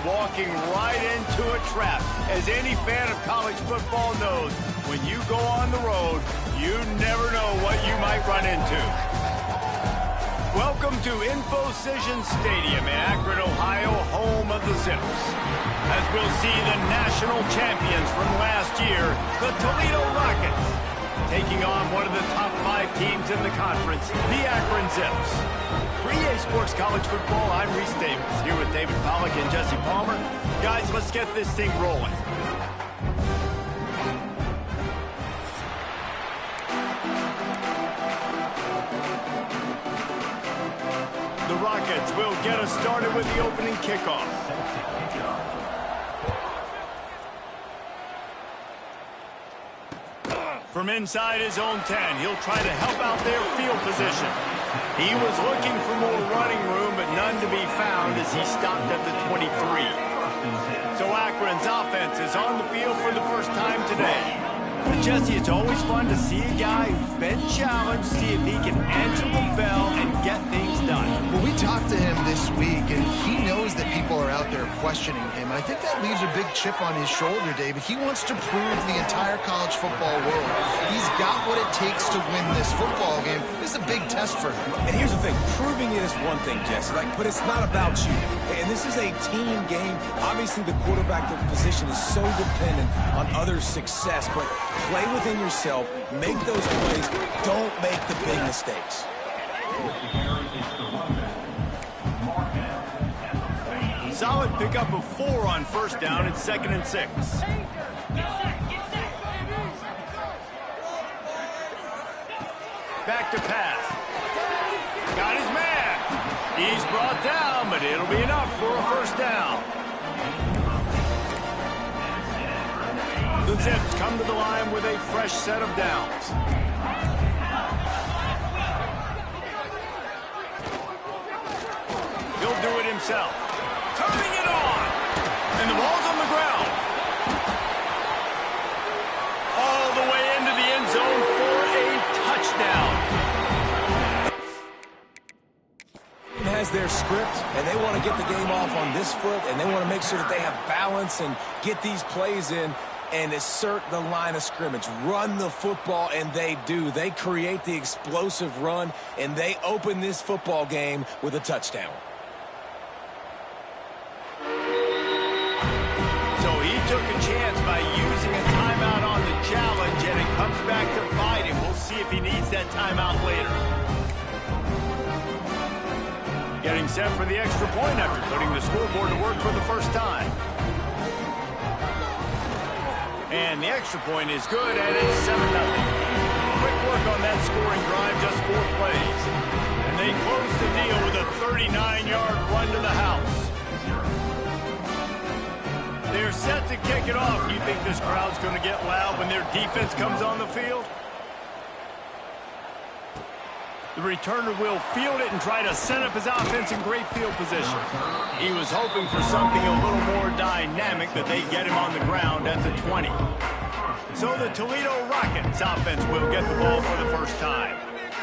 walking right into a trap. As any fan of college football knows, when you go on the road, you never know what you might run into. Welcome to InfoCision Stadium in Akron, Ohio, home of the Zips. As we'll see the national champions from last year, the Toledo Rockets, taking on one of the top 5 teams in the conference, the Akron Zips. For EA Sports College Football, I'm Reese Davis, here with David Pollack and Jesse Palmer. Guys, let's get this thing rolling. The Rockets will get us started with the opening kickoff. From inside his own 10, he'll try to help out their field position. He was looking for more running room, but none to be found as he stopped at the 23. So Akron's offense is on the field for the first time today. But Jesse, it's always fun to see a guy who's been challenged, see if he can answer the bell and get things done. Well, we talked to him this week, and he knows that people are out there questioning him. I think that leaves a big chip on his shoulder, David. He wants to prove to the entire college football world he's got what it takes to win this football game. This is a big test for him. And here's the thing. Proving it is one thing, Jesse, but it's not about you. And this is a team game. Obviously, the quarterback position is so dependent on others' success, but play within yourself, make those plays, don't make the big mistakes. Solid pickup of 4 on first down and 2nd and 6. Back to pass. Got his man. He's brought down, but it'll be enough for a first down. The Zips come to the line with a fresh set of downs. He'll do it himself. Turning it on. And the ball's on the ground. All the way into the end zone for a touchdown. Has their script, and they want to get the game off on this foot, and they want to make sure that they have balance and get these plays in and assert the line of scrimmage. Run the football, and they do. They create the explosive run, and they open this football game with a touchdown. So he took a chance by using a timeout on the challenge, and it comes back to bite him. We'll see if he needs that timeout later. Getting set for the extra point after putting the scoreboard to work for the first time. And the extra point is good, and it's 7-0. Quick work on that scoring drive, just 4 plays. And they close the deal with a 39-yard run to the house. They're set to kick it off. You think this crowd's going to get loud when their defense comes on the field? The returner will field it and try to set up his offense in great field position. He was hoping for something a little more dynamic, but they get him on the ground at the 20. So the Toledo Rockets offense will get the ball for the first time.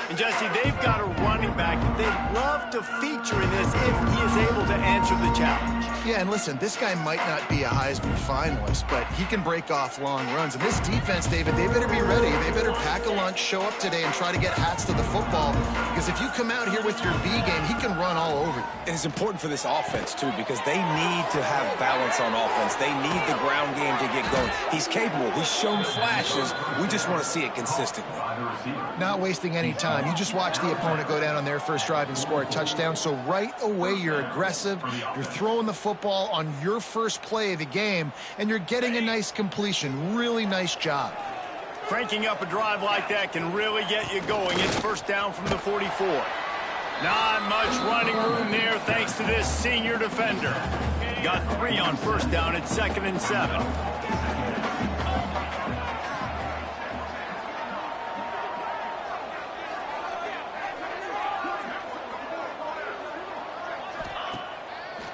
And Jesse, they've got a running back that they'd love to feature in this if he is able to answer the challenge. Yeah, and listen, this guy might not be a Heisman finalist, but he can break off long runs. And this defense, David, they better be ready. They better pack a lunch, show up today, and try to get hats to the football. Because if you come out here with your B game, he can run all over you. And it's important for this offense, too, because they need to have balance on offense. They need the ground game to get going. He's capable. He's shown flashes. We just want to see it consistently. Not wasting any time. You just watch the opponent go down on their first drive and score a touchdown. So right away, you're aggressive. You're throwing the football on your first play of the game, and you're getting a nice completion. Really nice job. Cranking up a drive like that can really get you going. It's first down from the 44. Not much running room there thanks to this senior defender. Got 3 on first down at 2nd and 7.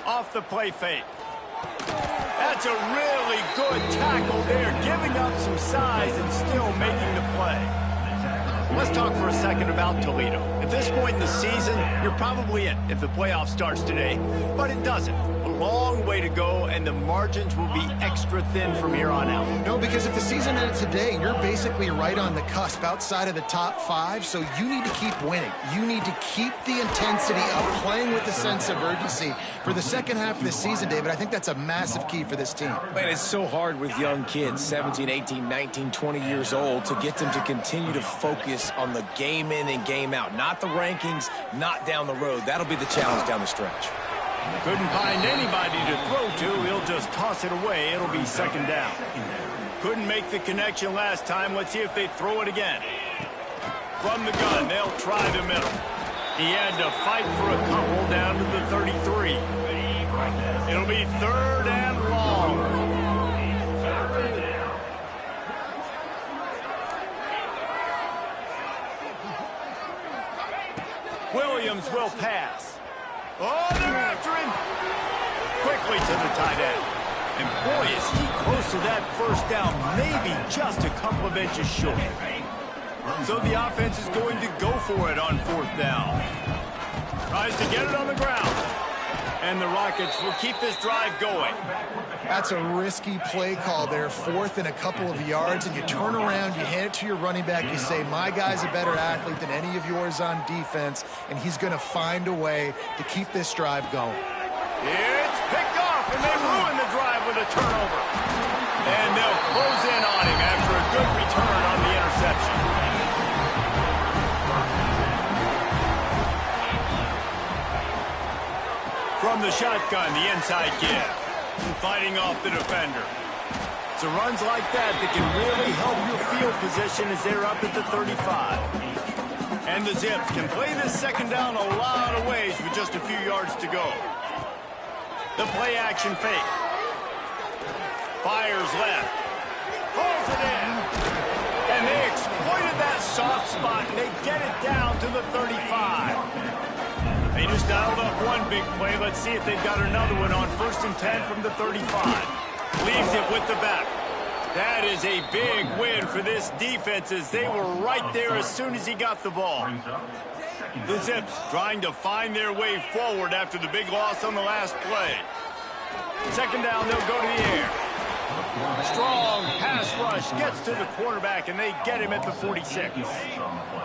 Off the play fake. That's a really good tackle there, giving up some size and still making the play. Let's talk for a second about Toledo. At this point in the season, you're probably in if the playoff starts today, but it doesn't. A long way to go, and the margins will be extra thin from here on out. No, because if the season ended today, you're basically right on the cusp outside of the top 5, so you need to keep winning. You need to keep the intensity up, playing with a sense of urgency. For the second half of the season, David, I think that's a massive key for this team. Man, it's so hard with young kids, 17, 18, 19, 20 years old, to get them to continue to focus on the game in and game out. Not the rankings, not down the road. That'll be the challenge down the stretch. Couldn't find anybody to throw to. He'll just toss it away. It'll be second down. Couldn't make the connection last time. Let's see if they throw it again. From the gun, they'll try the middle. He had to fight for a couple down to the 33. It'll be third and long. Williams will pass. Oh, they're after him. Quickly to the tight end. And boy, is he close to that first down, maybe just a couple of inches short. So the offense is going to go for it on fourth down. Tries to get it on the ground. And the Rockets will keep this drive going. That's a risky play call there, fourth and a couple of yards, and you turn around, you hand it to your running back, you say, my guy's a better athlete than any of yours on defense, and he's going to find a way to keep this drive going. It's picked off, and they ruin the drive with a turnover. And they'll close in on him after a good return on the interception. From the shotgun, the inside give. Fighting off the defender. So runs like that can really help your field position as they're up at the 35. And the Zips can play this second down a lot of ways with just a few yards to go. The play action fake. Fires left. Pulls it in. And they exploited that soft spot, and they get it down to the 35. They just dialed up one big play. Let's see if they've got another one on 1st and 10 from the 35. Leaves it with the back. That is a big win for this defense as they were right there as soon as he got the ball. The Zips trying to find their way forward after the big loss on the last play. Second down, they'll go to the air. Strong pass rush gets to the quarterback, and they get him at the 46.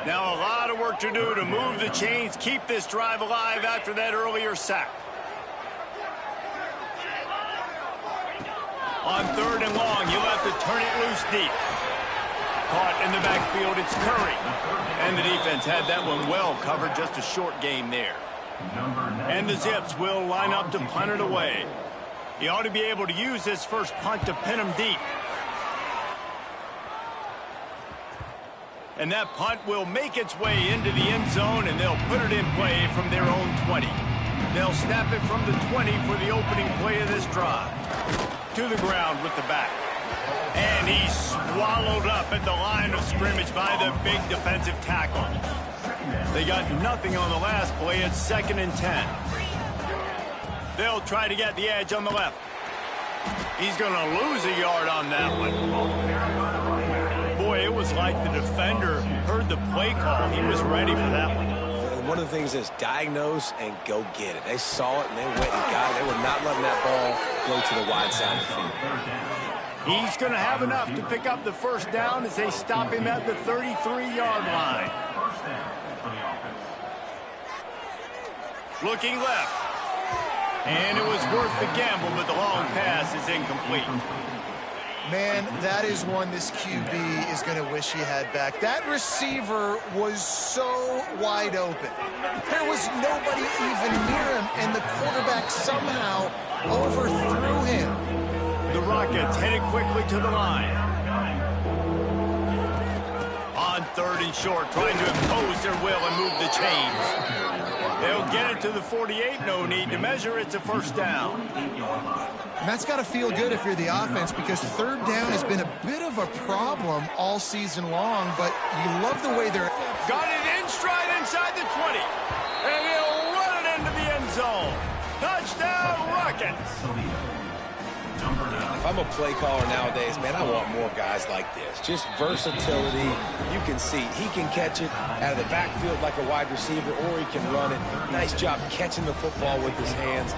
Now a lot of work to do to move the chains, keep this drive alive after that earlier sack. On 3rd and long, you'll have to turn it loose deep. Caught in the backfield, it's Curry. And the defense had that one well covered, just a short game there. And the Zips will line up to punt it away. He ought to be able to use this first punt to pin him deep. And that punt will make its way into the end zone, and they'll put it in play from their own 20. They'll snap it from the 20 for the opening play of this drive. To the ground with the back. And he's swallowed up at the line of scrimmage by the big defensive tackle. They got nothing on the last play. It's 2nd and 10. They'll try to get the edge on the left. He's going to lose a yard on that one. Boy, it was like the defender heard the play call. He was ready for that one. One of the things is diagnose and go get it. They saw it and they went and got it. They were not letting that ball go to the wide side of the field. He's going to have enough to pick up the first down as they stop him at the 33-yard line. Looking left. And it was worth the gamble, but the long pass is incomplete. Man, that is one this QB is going to wish he had back. That receiver was so wide open. There was nobody even near him, and the quarterback somehow overthrew him. The Rockets headed quickly to the line. On 3rd and short, trying to impose their will and move the chains. They'll get it to the 48. No need to measure. It's a first down. And that's got to feel good if you're the offense, because 3rd down has been a bit of a problem all season long, but you love the way they're... Got it in stride inside the 20. And he'll run it into the end zone. Touchdown, Rockets. If I'm a play caller nowadays, man, I want more guys like this. Just versatility. You can see he can catch it out of the backfield like a wide receiver, or he can run it. Nice job catching the football with his hands,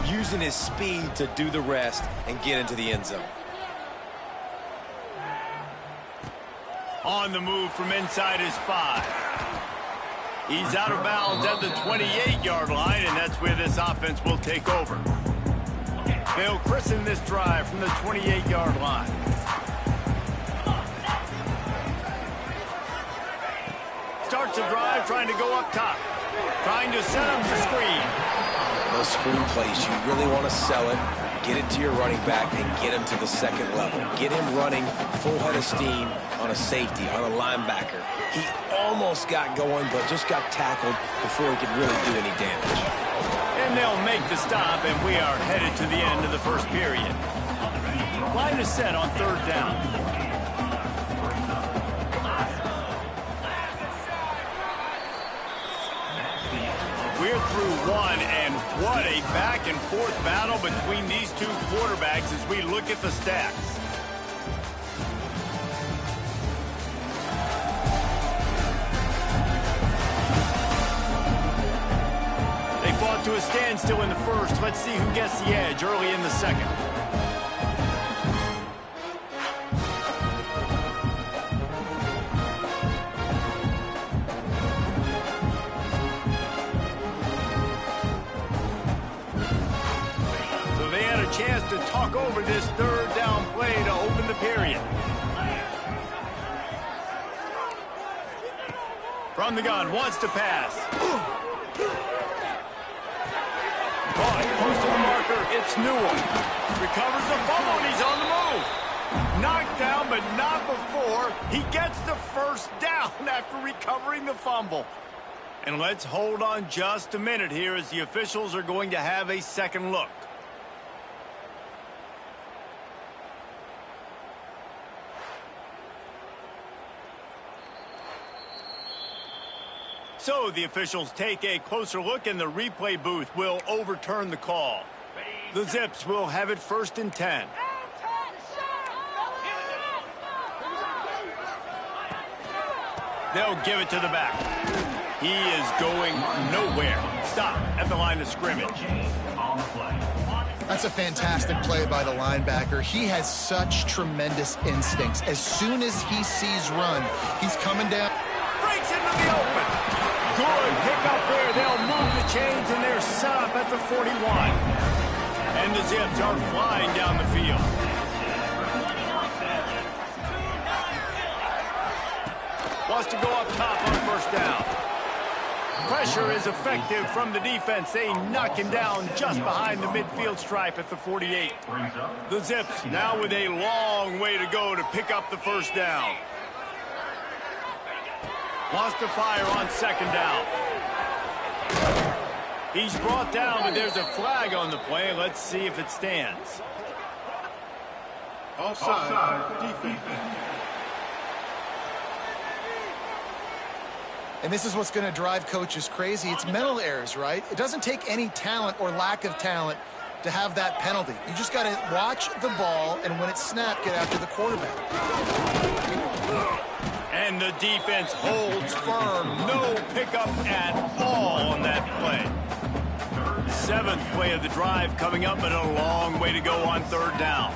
using his speed to do the rest and get into the end zone. On the move from inside his 5. He's out of bounds at the 28-yard line, and that's where this offense will take over. They'll christen this drive from the 28-yard line. Starts the drive trying to go up top. Trying to set up the screen. Those screen plays, you really want to sell it. Get it to your running back and get him to the second level. Get him running full head of steam on a safety, on a linebacker. He almost got going, but just got tackled before he could really do any damage. And they'll make the stop, and we are headed to the end of the first period. Line is set on third down. We're through one, and what a back-and-forth battle between these two quarterbacks as we look at the stats. They fought to a standstill in the first. Let's see who gets the edge early in the second. Chance to talk over this third down play to open the period. From the gun, wants to pass. Caught, close to the marker, it's Newell. Recovers the fumble, and he's on the move. Knocked down, but not before. He gets the first down after recovering the fumble. And let's hold on just a minute here as the officials are going to have a second look. So the officials take a closer look, and the replay booth will overturn the call. The Zips will have it 1st and 10. They'll give it to the back. He is going nowhere. Stop at the line of scrimmage. That's a fantastic play by the linebacker. He has such tremendous instincts. As soon as he sees run, he's coming down. Breaks into the open. Good pick up there. They'll move the chains, and they're set up at the 41. And the Zips are flying down the field. Wants to go up top on first down. Pressure is effective from the defense. They knock him down just behind the midfield stripe at the 48. The Zips now with a long way to go to pick up the first down. Wants to fire on second down. He's brought down, but there's a flag on the play. Let's see if it stands. Offside, defense. And this is what's going to drive coaches crazy. It's mental errors, right? It doesn't take any talent or lack of talent to have that penalty. You just got to watch the ball, and when it's snapped, get after the quarterback. And the defense holds firm. No pickup at all on that play. 7th play of the drive coming up, and a long way to go on third down.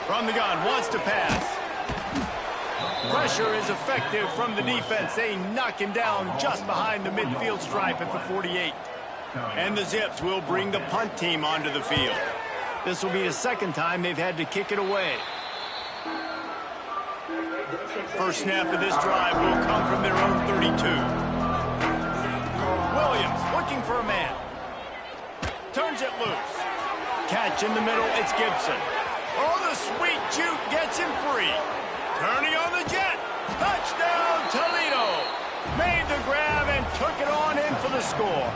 From the gun, wants to pass. Pressure is effective from the defense. They knock him down just behind the midfield stripe at the 48. And the Zips will bring the punt team onto the field. This will be the second time they've had to kick it away. First snap of this drive will come from their own 32. Williams looking for a man. Turns it loose. Catch in the middle, it's Gibson. Oh, the sweet juke gets him free. Turning on the jet. Touchdown, Toledo. Made the grab and took it on in for the score.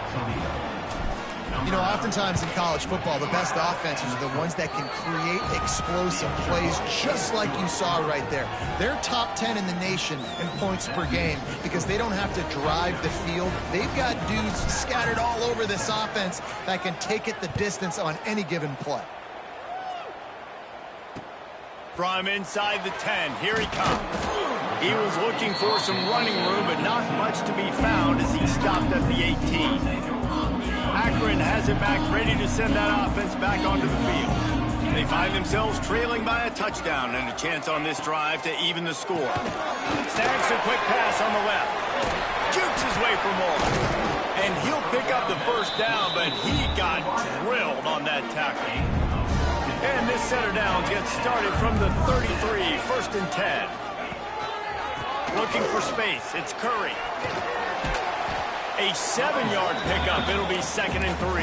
You know, oftentimes in college football, the best offenses are the ones that can create explosive plays, just like you saw right there. They're top 10 in the nation in points per game because they don't have to drive the field. They've got dudes scattered all over this offense that can take it the distance on any given play. From inside the 10, here he comes. He was looking for some running room, but not much to be found as he stopped at the 18. Akron has it back, ready to send that offense back onto the field. They find themselves trailing by a touchdown and a chance on this drive to even the score. Snags a quick pass on the left. Jukes his way for more. And he'll pick up the first down, but he got drilled on that tackle. And this set of downs gets started from the 33, 1st and 10. Looking for space, it's Curry. A 7-yard pickup. It'll be 2nd and 3.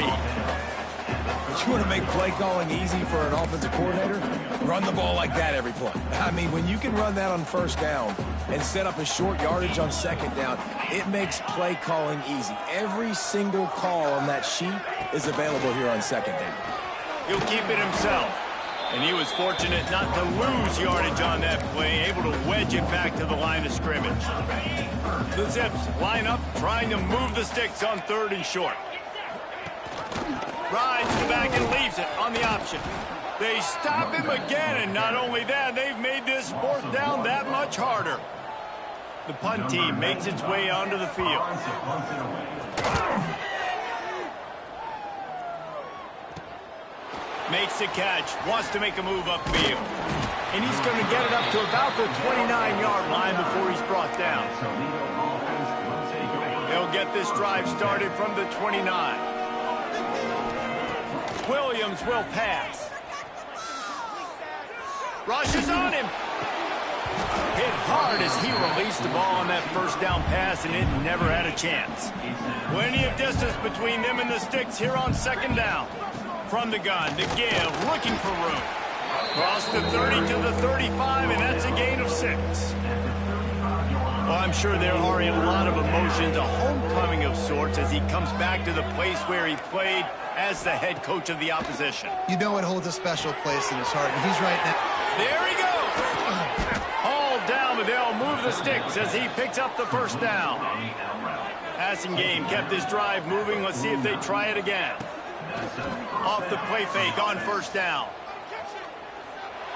You want to make play calling easy for an offensive coordinator? Run the ball like that every play. I mean, when you can run that on 1st down and set up a short yardage on 2nd down, it makes play calling easy. Every single call on that sheet is available here on 2nd down. He'll keep it himself. And he was fortunate not to lose yardage on that play, able to wedge it back to the line of scrimmage. The Zips line up, trying to move the sticks on 3rd and short. Rides the back and leaves it on the option. They stop him again, and not only that, they've made this 4th down that much harder. The punt team makes its way onto the field. Makes the catch, wants to make a move upfield. And he's going to get it up to about the 29-yard line before he's brought down. He'll get this drive started from the 29. Williams will pass. Rushes on him. Hit hard as he released the ball on that 1st down pass, and it never had a chance. Plenty of distance between them and the sticks here on 2nd down. From the gun, the give, looking for room. Cross the 30 to the 35, and that's a gain of 6. Well, I'm sure there are a lot of emotions, a homecoming of sorts, as he comes back to the place where he played as the head coach of the opposition. You know it holds a special place in his heart, and he's right now. There he goes! Hauled down, but they'll move the sticks as he picks up the 1st down. Passing game kept his drive moving. Let's see if they try it again. Off the play fake on 1st down.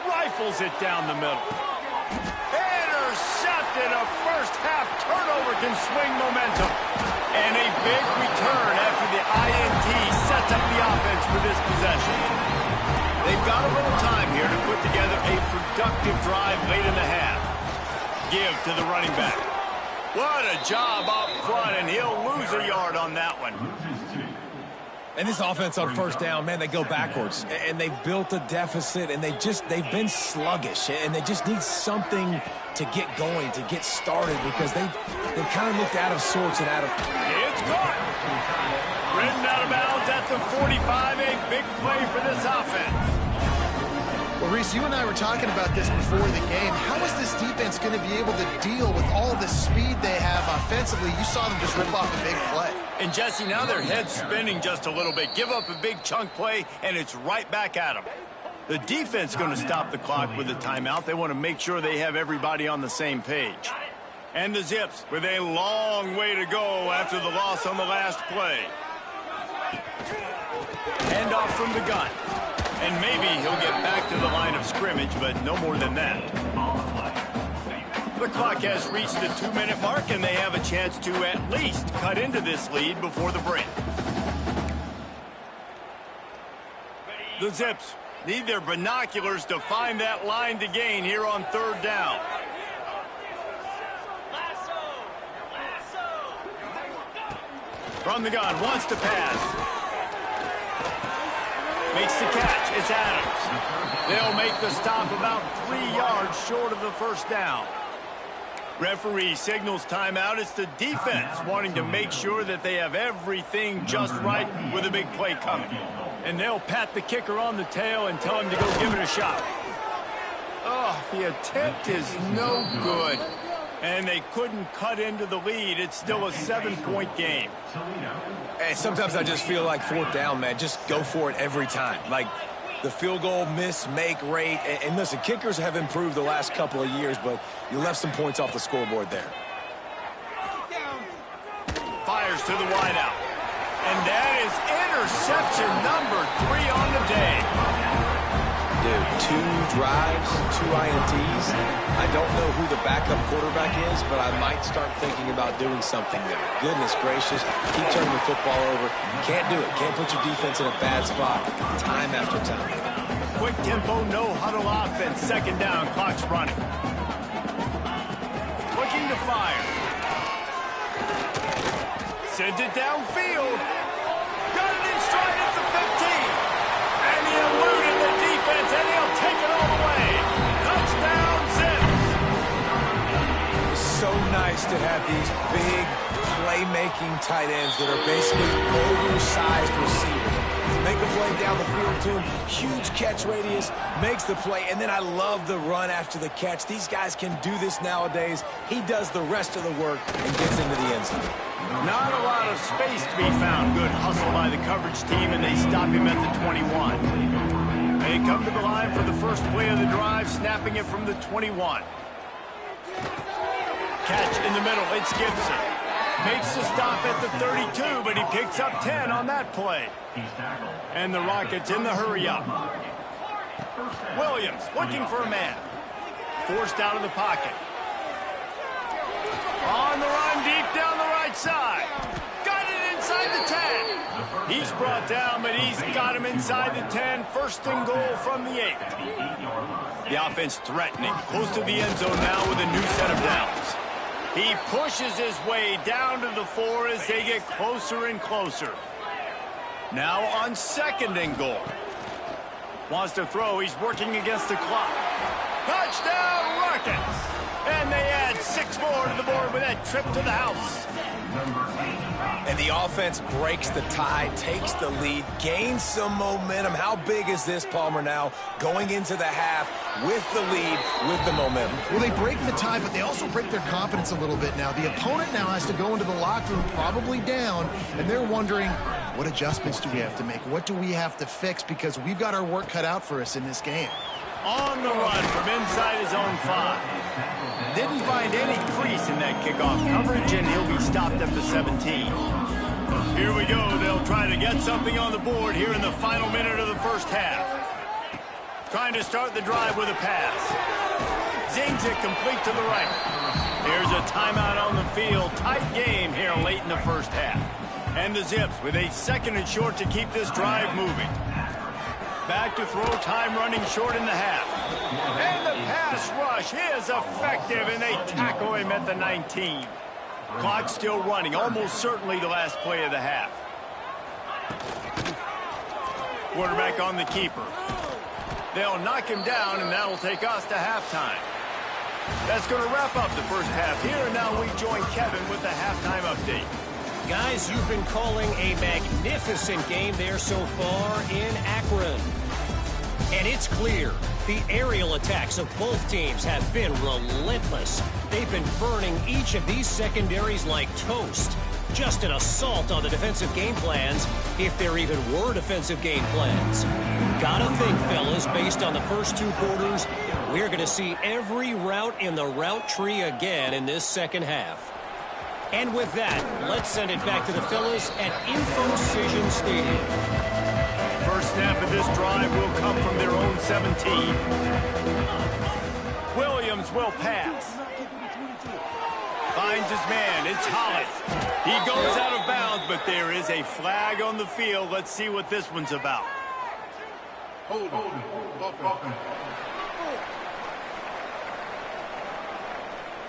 Rifles it down the middle. Intercepted. A 1st half turnover can swing momentum. And a big return after the INT sets up the offense for this possession. They've got a little time here to put together a productive drive late in the half. Give to the running back. What a job up front, and he'll lose a yard on that one. And this offense on 1st down, man, they go backwards. And they've built a deficit, and they've been sluggish. And they just need something to get going, to get started, because they've kind of looked out of sorts and out of... It's caught! Ridden out of bounds at the 45, a big play for this offense. Well, Reese, you and I were talking about this before the game. How is this defense going to be able to deal with all the speed they have offensively? You saw them just rip off a big play. And, Jesse, now their head's spinning just a little bit. Give up a big chunk play, and it's right back at them. The defense is going to stop the clock with a timeout. They want to make sure they have everybody on the same page. And the Zips with a long way to go after the loss on the last play. Hand off from the gun. And maybe he'll get back to the line of scrimmage, but no more than that. The clock has reached the 2-minute mark, and they have a chance to at least cut into this lead before the break. The Zips need their binoculars to find that line to gain here on 3rd down. From the gun, wants to pass. Makes the catch. It's Adams. They'll make the stop about 3 yards short of the 1st down. Referee signals timeout. It's the defense wanting to make sure that they have everything just right with a big play coming. And they'll pat the kicker on the tail and tell him to go give it a shot. Oh, the attempt is no good. And they couldn't cut into the lead. It's still a 7-point game. Hey, sometimes I just feel like fourth down, man. Just go for it every time. Like the field goal miss-make rate. And listen, kickers have improved the last couple of years, but you left some points off the scoreboard there. Fires to the wideout. And that is interception number 3 on the day. Dude, 2 drives, 2 INTs. I don't know who the backup quarterback is, but I might start thinking about doing something there. Goodness gracious, keep turning the football over. Can't do it. Can't put your defense in a bad spot time after time. Quick tempo, no huddle offense. Second down, clock's running. Looking to fire. Sends it downfield. Got it in stride at the 15. And he eluded the defense, and he'll take it all the way. Touchdown, Zips. It's so nice to have these big playmaking tight ends that are basically oversized receivers. Make a play down the field to him, huge catch radius, makes the play, and then I love the run after the catch. These guys can do this nowadays. He does the rest of the work and gets into the end zone. Not a lot of space to be found. Good hustle by the coverage team, and they stop him at the 21. They come to the line for the first play of the drive, snapping it from the 21. Catch in the middle. It's Gibson. Makes the stop at the 32, but he picks up 10 on that play. And the Rockets in the hurry-up. Williams looking for a man. Forced out of the pocket. On the run, deep down the right side. Got it inside the 10. He's brought down, but he's got him inside the 10. First and goal from the 8. The offense threatening. Close to the end zone now with a new set of downs. He pushes his way down to the 4 as they get closer and closer. Now on second and goal. Wants to throw. He's working against the clock. Touchdown, Rockets! And they add 6 more to the board with that trip to the house. And the offense breaks the tie, takes the lead, gains some momentum. How big is this, Palmer, now going into the half with the lead, with the momentum? Well, they break the tie, but they also break their confidence a little bit now. The opponent now has to go into the locker room probably down, and they're wondering, what adjustments do we have to make? What do we have to fix? Because we've got our work cut out for us in this game. On the run from inside his own 5. Didn't find any crease in that kickoff coverage, and he'll be stopped at the 17. Here we go. They'll try to get something on the board here in the final minute of the first half. Trying to start the drive with a pass. Zings it complete to the right. Here's a timeout on the field. Tight game here late in the first half. And the Zips with a second and short to keep this drive moving. Back to throw, time running short in the half. And the pass rush is effective, and they tackle him at the 19. Clock still running, almost certainly the last play of the half. Quarterback on the keeper. They'll knock him down, and that'll take us to halftime. That's going to wrap up the first half here, and now we join Kevin with the halftime update. Guys, you've been calling a magnificent game there so far in Akron. And it's clear, the aerial attacks of both teams have been relentless. They've been burning each of these secondaries like toast. Just an assault on the defensive game plans, if there even were defensive game plans. Gotta think, fellas, based on the first 2 quarters, we're going to see every route in the route tree again in this second half. And with that, let's send it back to the fellas at Infocision Stadium. First snap of this drive will come from their own 17. Williams will pass. Finds his man. It's Holland. He goes out of bounds, but there is a flag on the field. Let's see what this one's about.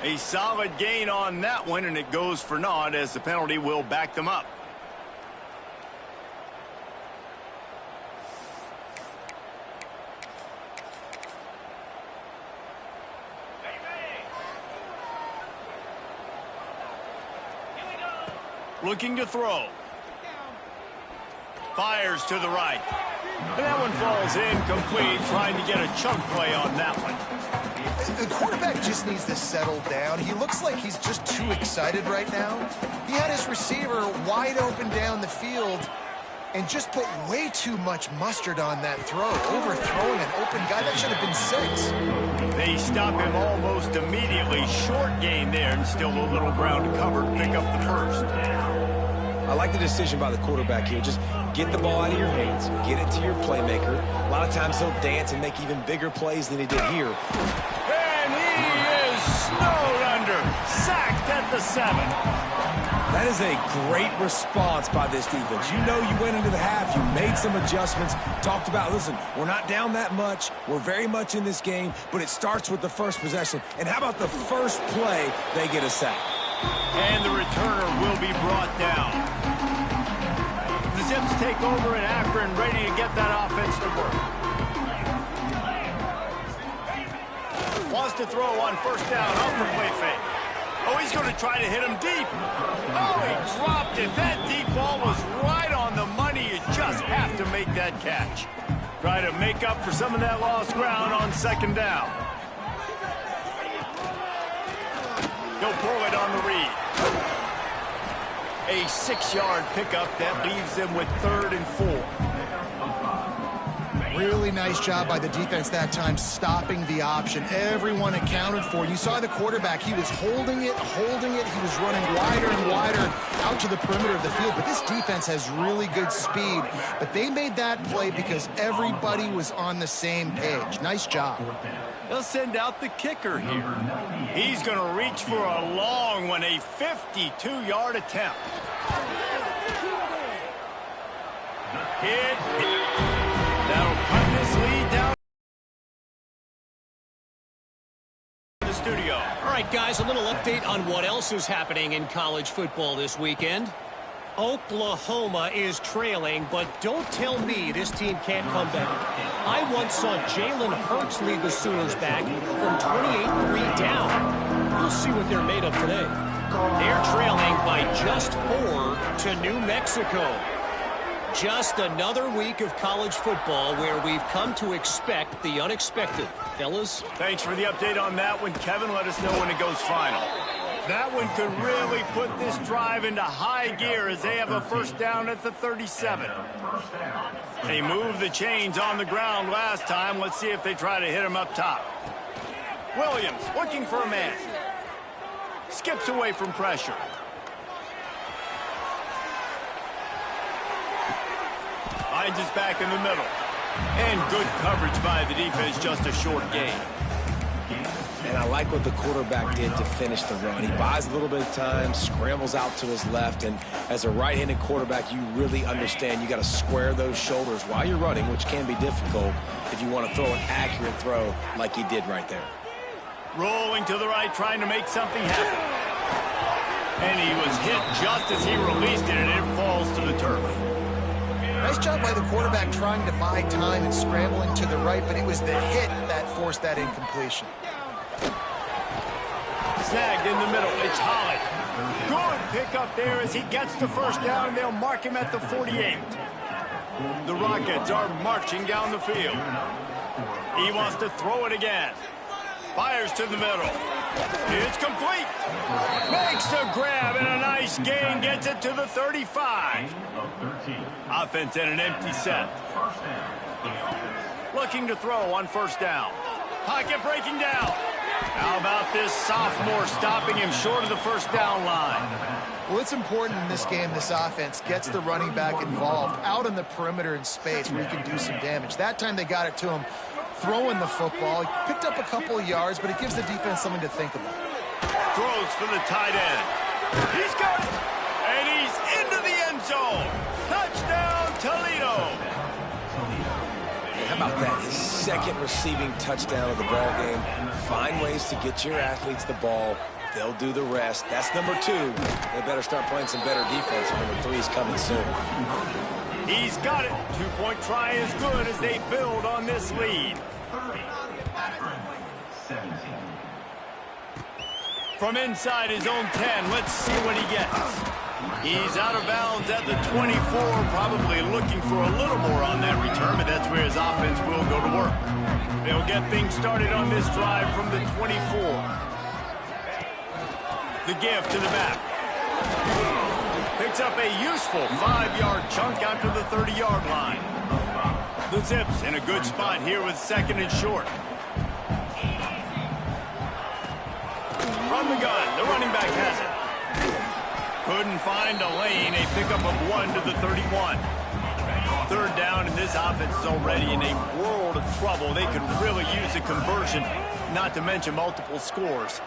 A solid gain on that one, and it goes for naught as the penalty will back them up. Looking to throw. Fires to the right. And that one falls incomplete, trying to get a chunk play on that one. The quarterback just needs to settle down. He looks like he's just too excited right now. He had his receiver wide open down the field and just put way too much mustard on that throw, overthrowing an open guy. That should have been 6. They stop him almost immediately. Short gain there, and still a little ground to cover to pick up the first. I like the decision by the quarterback here. Just get the ball out of your hands, get it to your playmaker. A lot of times he'll dance and make even bigger plays than he did here. And he is snowed under, sacked at the 7. That is a great response by this defense. You know you went into the half, you made some adjustments, talked about, listen, we're not down that much, we're very much in this game, but it starts with the first possession. And how about the first play, they get a sack? And the returner will be brought down. The Zips take over in Akron, ready to get that offense to work. Wants to throw on first down, off the play fake. Oh, he's going to try to hit him deep. Oh, he dropped it. That deep ball was right on the money. You just have to make that catch. Try to make up for some of that lost ground on second down. He'll pull it on the read. A 6-yard pickup that leaves them with 3rd and 4. Really nice job by the defense that time, stopping the option. Everyone accounted for. You saw the quarterback. He was holding it. He was running wider and wider out to the perimeter of the field. But this defense has really good speed. But they made that play because everybody was on the same page. Nice job. They'll send out the kicker here. He's going to reach for a long one, a 52-yard attempt. That'll cut this lead down to the studio. All right, guys, a little update on what else is happening in college football this weekend. Oklahoma is trailing, but don't tell me this team can't come back. I once saw Jalen Hurts lead the Sooners back from 28-3 down. We'll see what they're made of today. They're trailing by just 4 to New Mexico. Just another week of college football where we've come to expect the unexpected. Fellas? Thanks for the update on that one, Kevin. Let us know when it goes final. That one could really put this drive into high gear as they have a first down at the 37. They moved the chains on the ground last time. Let's see if they try to hit him up top. Williams looking for a man. Skips away from pressure. Finds his back in the middle. And good coverage by the defense, just a short gain. And I like what the quarterback did to finish the run. He buys a little bit of time, scrambles out to his left, and as a right-handed quarterback, you really understand you got to square those shoulders while you're running, which can be difficult if you want to throw an accurate throw like he did right there. Rolling to the right, trying to make something happen. And he was hit just as he released it, and it falls to the turf. Nice job by the quarterback trying to buy time and scrambling to the right, but it was the hit that forced that incompletion. Snagged in the middle. It's Holly. Good pickup there as he gets the first down, and they'll mark him at the 48. The Rockets are marching down the field. He wants to throw it again. Fires to the middle. It's complete. Makes the grab and a nice gain. Gets it to the 35. Offense at an empty set. Looking to throw on first down. Pocket breaking down. How about this sophomore stopping him short of the first down line? Well, it's important in this game this offense gets the running back involved out in the perimeter in space where he can do some damage. That time they got it to him throwing the football. He picked up a couple of yards, but it gives the defense something to think about. Throws for the tight end. He's got it. And he's into the end zone. Touchdown, Toledo. How about that? His second receiving touchdown of the ball game. Find ways to get your athletes the ball. They'll do the rest. That's number 2. They better start playing some better defense. Number 3 is coming soon. He's got it. 2-point try is good as they build on this lead. From inside his own 10, let's see what he gets. He's out of bounds at the 24, probably looking for a little more on that return, but that's where his offense will go to work. They'll get things started on this drive from the 24. The give to the back. Picks up a useful 5-yard chunk out to the 30-yard line. The Zips in a good spot here with 2nd and short. From the gun, the running back has it. Couldn't find a lane, a pickup of 1 to the 31. 3rd down, and this offense is already in a world of trouble. They could really use a conversion, not to mention multiple scores.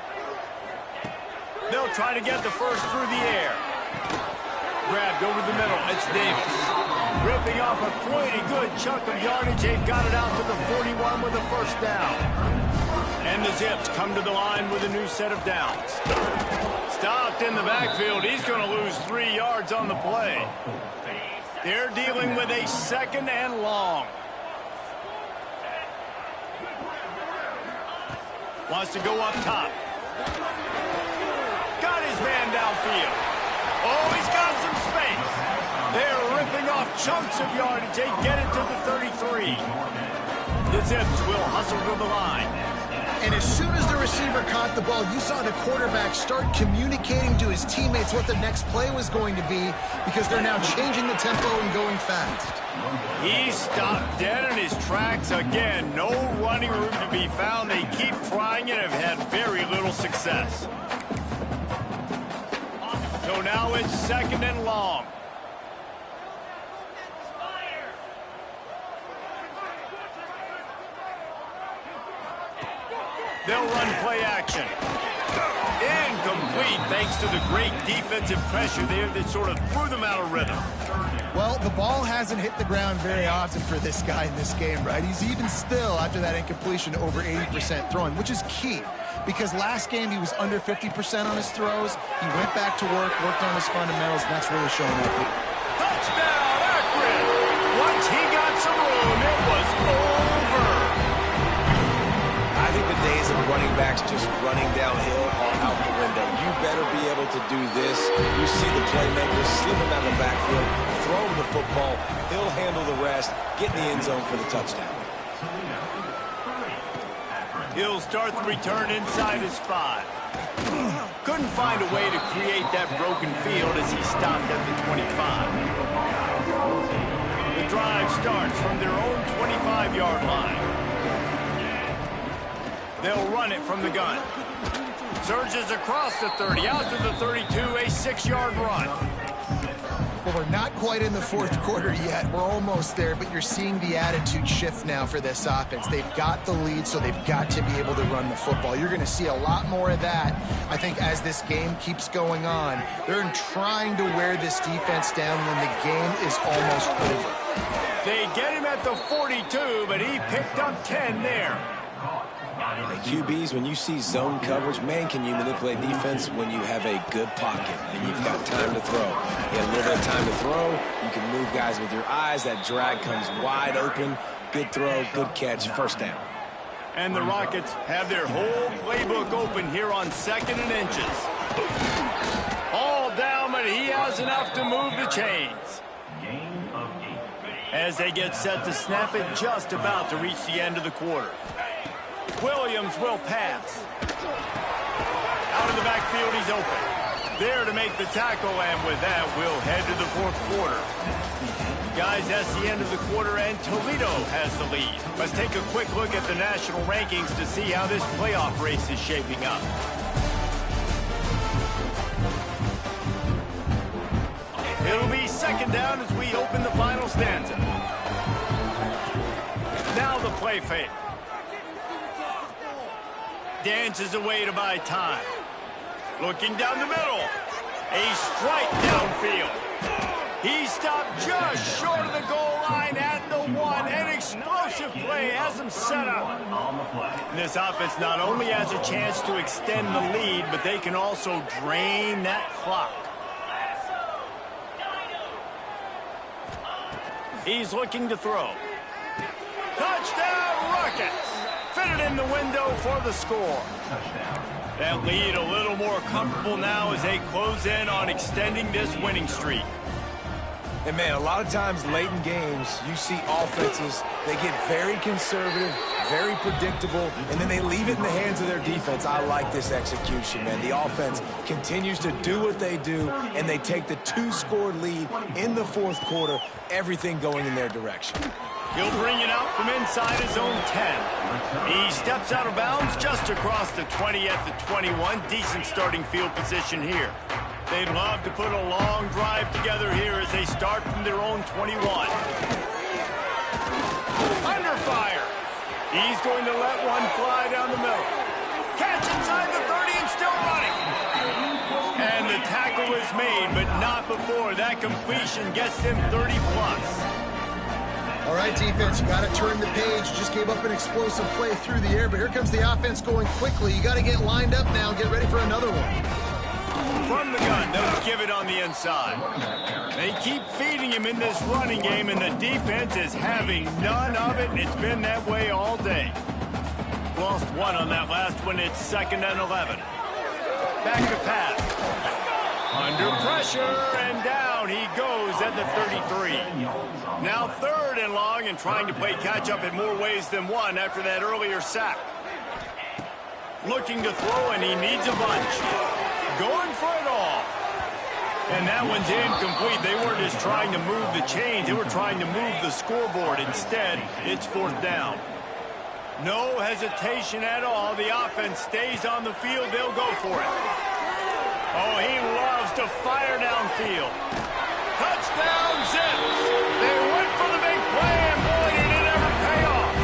They'll try to get the first through the air. Grabbed over the middle, it's Davis. Ripping off a pretty good chunk of yardage. They've got it out to the 41 with a first down. And the Zips come to the line with a new set of downs. Stopped in the backfield. He's going to lose 3 yards on the play. They're dealing with a 2nd and long. Wants to go up top. Got his man downfield. Oh, he's got some space. They're ripping off chunks of yardage. They get it to the 33. The Zips will hustle to the line. And as soon as the receiver caught the ball, you saw the quarterback start communicating to his teammates what the next play was going to be, because they're now changing the tempo and going fast. He stopped dead in his tracks again. No running room to be found. They keep trying and have had very little success. So now it's 2nd and long. They'll run play action. Incomplete thanks to the great defensive pressure there that sort of threw them out of rhythm. Well, the ball hasn't hit the ground very often for this guy in this game, right? He's even still, after that incompletion, over 80% throwing, which is key. Because last game he was under 50% on his throws. He went back to work, worked on his fundamentals, and that's really showing up here. Touchdown, Akron! Once he got some room, it was over. I think the days of running backs just running downhill are out the window. You better be able to do this. You see the playmaker slipping down the backfield, throw him the football, he'll handle the rest, get in the end zone for the touchdown. He'll start the return inside his 5. Couldn't find a way to create that broken field as he stopped at the 25. The drive starts from their own 25-yard line. They'll run it from the gun. Surges across the 30, out to the 32, a 6-yard run. Well, we're not quite in the 4th quarter yet. We're almost there, but you're seeing the attitude shift now for this offense. They've got the lead, so they've got to be able to run the football. You're going to see a lot more of that, I think, as this game keeps going on. They're trying to wear this defense down when the game is almost over. They get him at the 42, but he picked up 10 there. QBs, when you see zone coverage, man, can you manipulate defense when you have a good pocket and you've got time to throw. You have a little bit of time to throw. You can move guys with your eyes. That drag comes wide open. Good throw, good catch, first down. And the Rockets have their whole playbook open here on 2nd and inches. All down, but he has enough to move the chains. As they get set to snap it, just about to reach the end of the quarter. Williams will pass. Out of the backfield, he's open. There to make the tackle, and with that, we'll head to the 4th quarter. Guys, that's the end of the quarter, and Toledo has the lead. Let's take a quick look at the national rankings to see how this playoff race is shaping up. It'll be 2nd down as we open the final stanza. Now the play fake. Dances away to buy time. Looking down the middle. A strike downfield. He stopped just short of the goal line at the 1. An explosive play has him set up. And this offense not only has a chance to extend the lead, but they can also drain that clock. He's looking to throw. Touchdown, Rockets! Fitted in the window for the score. That lead a little more comfortable now as they close in on extending this winning streak. And, man, a lot of times late in games, you see offenses, they get very conservative, very predictable, and then they leave it in the hands of their defense. I like this execution, man. The offense continues to do what they do, and they take the 2-score lead in the fourth quarter, everything going in their direction. He'll bring it out from inside his own 10. He steps out of bounds just across the 20 at the 21. Decent starting field position here. They'd love to put a long drive together here as they start from their own 21. Under fire. He's going to let one fly down the middle. Catch inside the 30 and still running. And the tackle is made, but not before that completion gets him 30+. All right, defense, you got to turn the page. You just gave up an explosive play through the air, but here comes the offense going quickly. You got to get lined up now and get ready for another one. From the gun, they'll give it on the inside. They keep feeding him in this running game, and the defense is having none of it. It's been that way all day. Lost one on that last one. It's 2nd and 11. Back to pass. Under pressure, and down he goes at the 33. Now 3rd and long, and trying to play catch-up in more ways than one after that earlier sack. Looking to throw, and he needs a bunch. Going for it all. And that one's incomplete. They weren't just trying to move the chains. They were trying to move the scoreboard. Instead, it's 4th down. No hesitation at all. The offense stays on the field. They'll go for it. Oh, he loves to fire downfield. Touchdown, Zips. They went for the big play, and boy, did it ever pay off.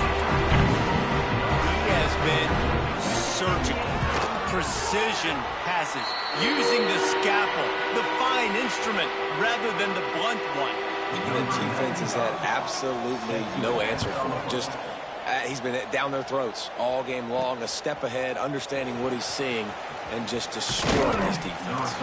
He has been surgical. Precision passes, using the scalpel, the fine instrument, rather than the blunt one. The defense has had absolutely no answer for him. Just, he's been down their throats all game long, a step ahead, understanding what he's seeing, and just destroying his defense.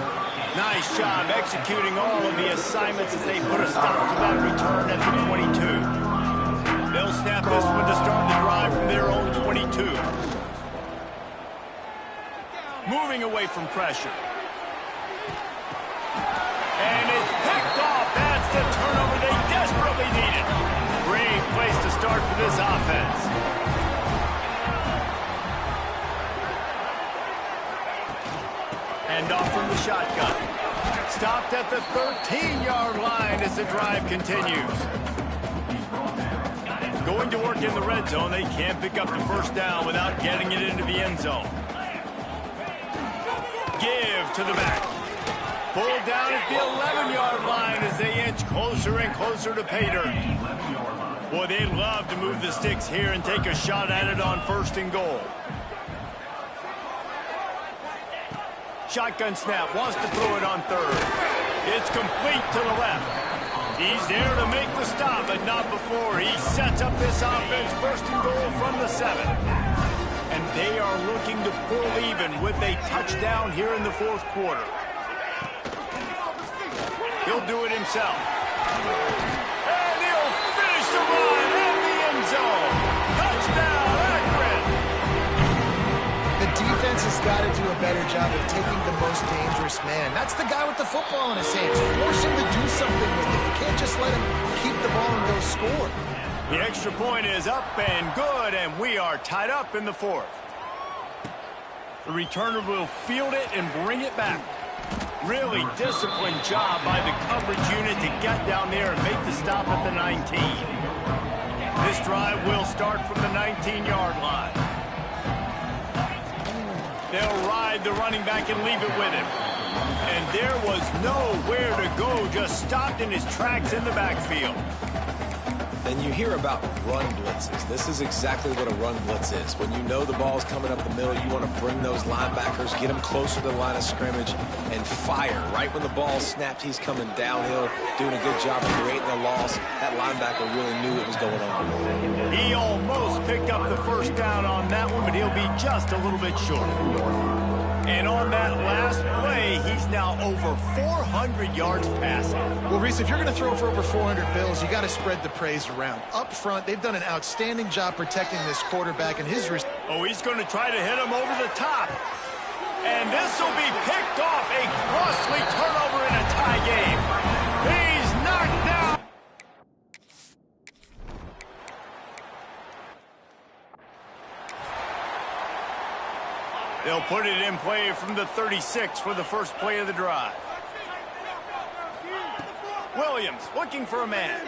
Nice job executing all of the assignments as they put a stop to that return at the 22. They'll snap this one to start the drive from their own 22. Moving away from pressure. And it's picked off. That's the turnover they desperately needed. Great place to start for this offense. And off from the shotgun. Stopped at the 13-yard line as the drive continues. Going to work in the red zone. They can't pick up the 1st down without getting it into the end zone. Give to the back. Pulled down at the 11-yard line as they inch closer and closer to pay dirt. Boy, they'd love to move the sticks here and take a shot at it on 1st and goal. Shotgun snap, wants to throw it on 3rd. It's complete to the left. He's there to make the stop, but not before. He sets up this offense 1st and goal from the 7. And they are looking to pull even with a touchdown here in the 4th quarter. He'll do it himself. And he'll finish the run in the end zone. Touchdown, Akron. The defense has got to do a better job of taking the most dangerous man. That's the guy with the football in his hands. Force him to do something with it. You can't just let him keep the ball and go score. The extra point is up and good, and we are tied up in the 4th. The returner will field it and bring it back. Really disciplined job by the coverage unit to get down there and make the stop at the 19. This drive will start from the 19-yard line. They'll ride the running back and leave it with him. And there was nowhere to go, just stopped in his tracks in the backfield. And you hear about run blitzes. This is exactly what a run blitz is. When you know the ball's coming up the middle, you want to bring those linebackers, get them closer to the line of scrimmage, and fire. Right when the ball snapped, he's coming downhill, doing a good job of creating a loss. That linebacker really knew what was going on. He almost picked up the 1st down on that one, but he'll be just a little bit short. And on that last play, he's now over 400 yards passing. Well, Reese, if you're going to throw for over 400 bills, you got to spread the praise around. Up front, they've done an outstanding job protecting this quarterback and his... Oh, he's going to try to hit him over the top. And this will be picked off. A costly turnover in a tie game. He's knocked down. They'll put it in play from the 36 for the first play of the drive. Williams looking for a man.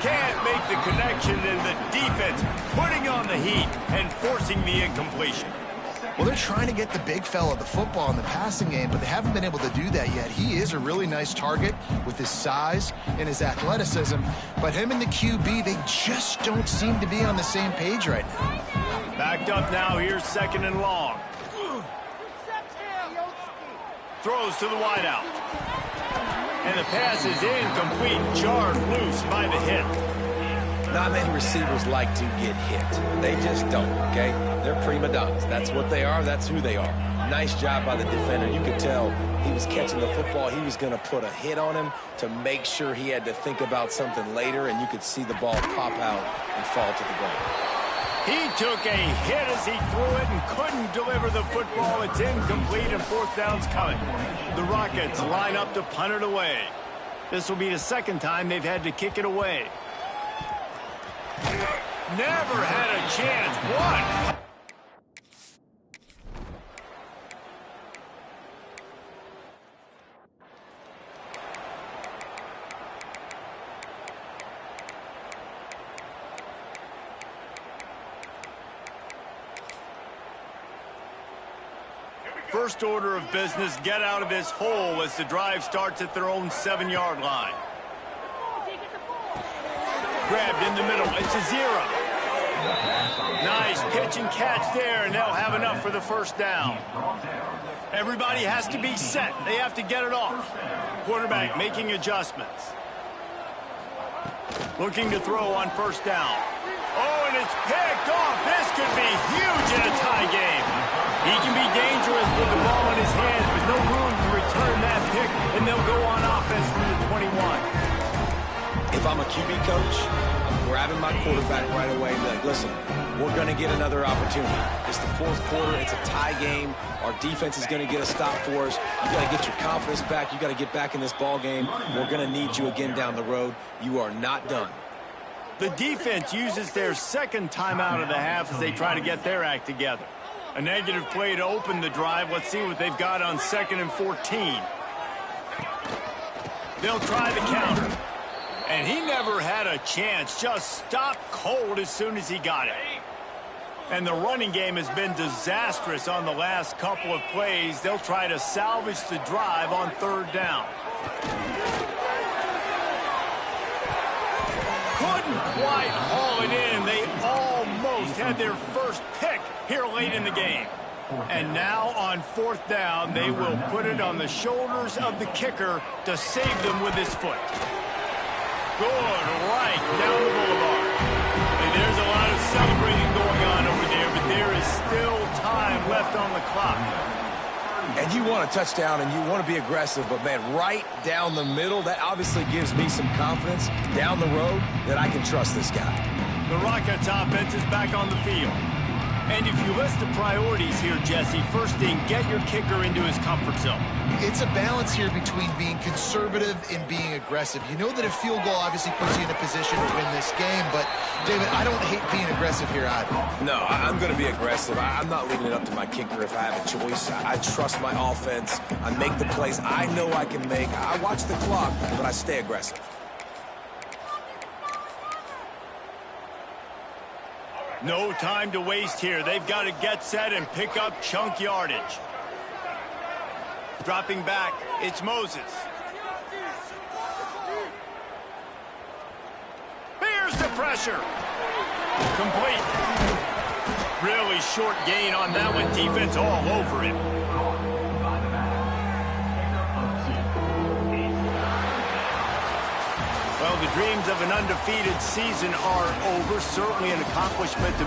Can't make the connection, and the defense putting on the heat and forcing the incompletion. Well, they're trying to get the big fella the football in the passing game, but they haven't been able to do that yet. He is a really nice target with his size and his athleticism, but him and the QB, they just don't seem to be on the same page right now. Backed up now, here's 2nd and long. Throws to the wideout. And the pass is incomplete, jarred loose by the hit. Not many receivers like to get hit. They just don't, okay? They're prima donnas. That's what they are. That's who they are. Nice job by the defender. You could tell he was catching the football. He was going to put a hit on him to make sure he had to think about something later, and you could see the ball pop out and fall to the ground. He took a hit as he threw it and couldn't deliver the football. It's incomplete, and 4th down's coming. The Rockets line up to punt it away. This will be the 2nd time they've had to kick it away. Never had a chance. What? First order of business, get out of this hole as the drive starts at their own 7-yard line. Grabbed in the middle. It's a 0. Nice pitch and catch there, and they'll have enough for the 1st down. Everybody has to be set. They have to get it off. Quarterback making adjustments. Looking to throw on 1st down. Oh, and it's picked off. This could be huge in a tie game. He can be dangerous with the ball in his hands, with no room to return that pick, and they'll go on offense from the 21. If I'm a QB coach, I'm grabbing my quarterback right away and be like, listen, we're going to get another opportunity. It's the 4th quarter. It's a tie game. Our defense is going to get a stop for us. You got to get your confidence back. You got to get back in this ball game. We're going to need you again down the road. You are not done. The defense uses their 2nd timeout of the half as they try to get their act together. A negative play to open the drive. Let's see what they've got on 2nd and 14. They'll try the counter. And he never had a chance. Just stopped cold as soon as he got it. And the running game has been disastrous on the last couple of plays. They'll try to salvage the drive on 3rd down. Couldn't quite haul it in. They almost had their first pick here late in the game. And now on 4th down, they will put it on the shoulders of the kicker to save them with his foot. Good, right down the boulevard. And there's a lot of celebrating going on over there, but there is still time left on the clock. And you want a touchdown and you want to be aggressive, but, man, right down the middle, that obviously gives me some confidence down the road that I can trust this guy. The Rockets offense is back on the field. And if you list the priorities here, Jesse, first thing, get your kicker into his comfort zone. It's a balance here between being conservative and being aggressive. You know that a field goal obviously puts you in a position to win this game, but, David, I don't hate being aggressive here either. No, I'm going to be aggressive. I'm not leaving it up to my kicker if I have a choice. I trust my offense. I make the plays I know I can make. I watch the clock, but I stay aggressive. No time to waste here. They've got to get set and pick up chunk yardage. Dropping back, it's Moses. Here's the pressure. Complete. Really short gain on that one. Defense all over it. Well, the dreams of an undefeated season are over. Certainly an accomplishment to